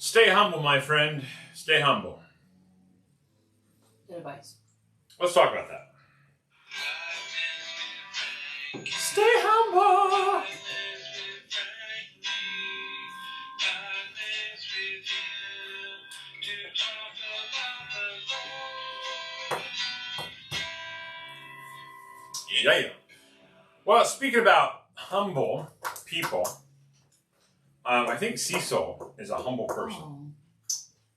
Stay humble, my friend. Stay humble. Good advice. Let's talk about that. Stay humble. Yeah. Well, speaking about humble people, I think Cecil is a humble person. Oh.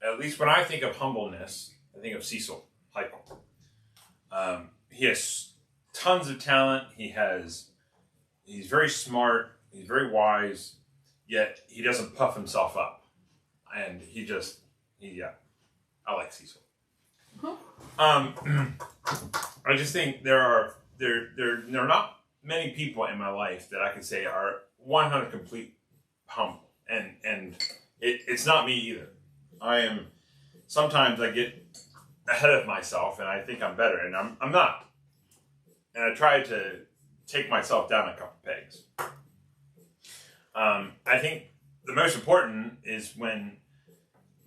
At least when I think of humbleness, I think of Cecil Heichel. He has tons of talent. He's very smart. He's very wise, yet he doesn't puff himself up. And I like Cecil. I just think there are not many people in my life that I can say are 100 complete humble. And it's not me either. Sometimes I get ahead of myself and I think I'm better, and I'm not. And I try to take myself down a couple pegs. I think the most important is when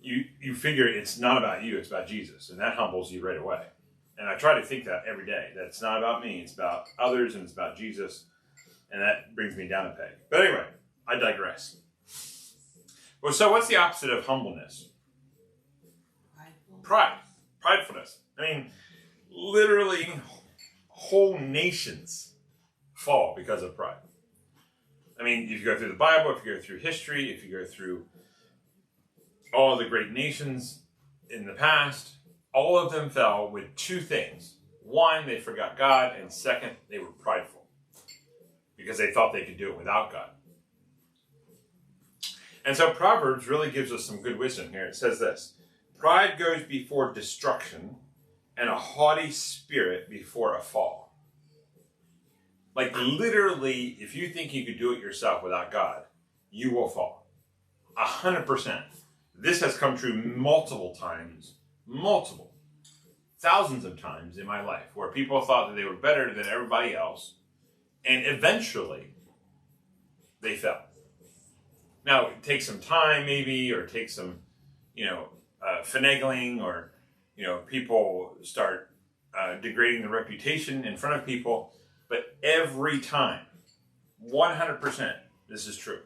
you figure it's not about you, it's about Jesus, and that humbles you right away. And I try to think that every day, that it's not about me, it's about others, and it's about Jesus, and that brings me down a peg. But anyway, I digress. Well, so what's the opposite of humbleness? Pride. Pridefulness. I mean, literally whole nations fall because of pride. I mean, if you go through the Bible, if you go through history, if you go through all the great nations in the past, all of them fell with two things. One, they forgot God, and second, they were prideful because they thought they could do it without God. And so Proverbs really gives us some good wisdom here. It says this: pride goes before destruction, and a haughty spirit before a fall. Like literally, if you think you could do it yourself without God, you will fall. 100%. This has come true multiple times, thousands of times in my life, where people thought that they were better than everybody else, and eventually they fell. Now, it takes some time maybe, or it takes some, finagling, or, people start degrading the reputation in front of people. But every time, 100%, this is true.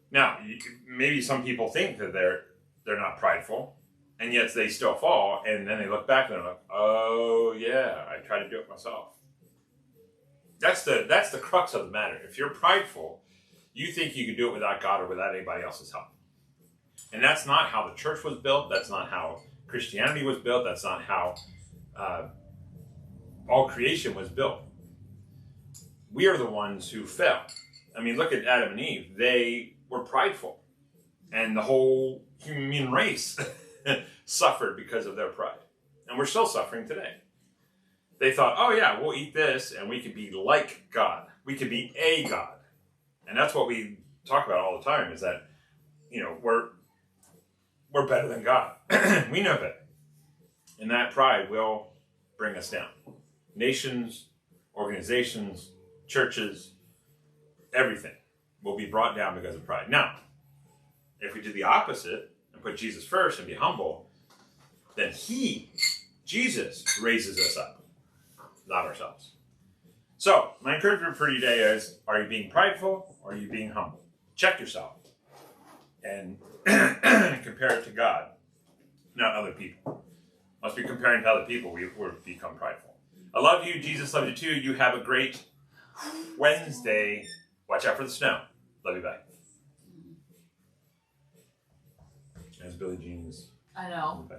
Now, maybe some people think that they're not prideful, and yet they still fall, and then they look back and they're like, oh yeah, I tried to do it myself. That's the crux of the matter. If you're prideful, you think you can do it without God or without anybody else's help. And that's not how the church was built. That's not how Christianity was built. That's not how all creation was built. We are the ones who fell. I mean, look at Adam and Eve. They were prideful. And the whole human race suffered because of their pride. And we're still suffering today. They thought, oh yeah, we'll eat this and we could be like God. We could be a God. And that's what we talk about all the time, is that, we're better than God. We know that. And that pride will bring us down. Nations, organizations, churches, everything will be brought down because of pride. Now, if we do the opposite and put Jesus first and be humble, then Jesus, raises us up, not ourselves. So, my encouragement for you today is, are you being prideful or are you being humble? Check yourself and compare it to God, not other people. Must be comparing to other people, we've become prideful. I love you. Jesus loves you too. You have a great Wednesday. Watch out for the snow. Love you, bye. As Billie Jean's. I know.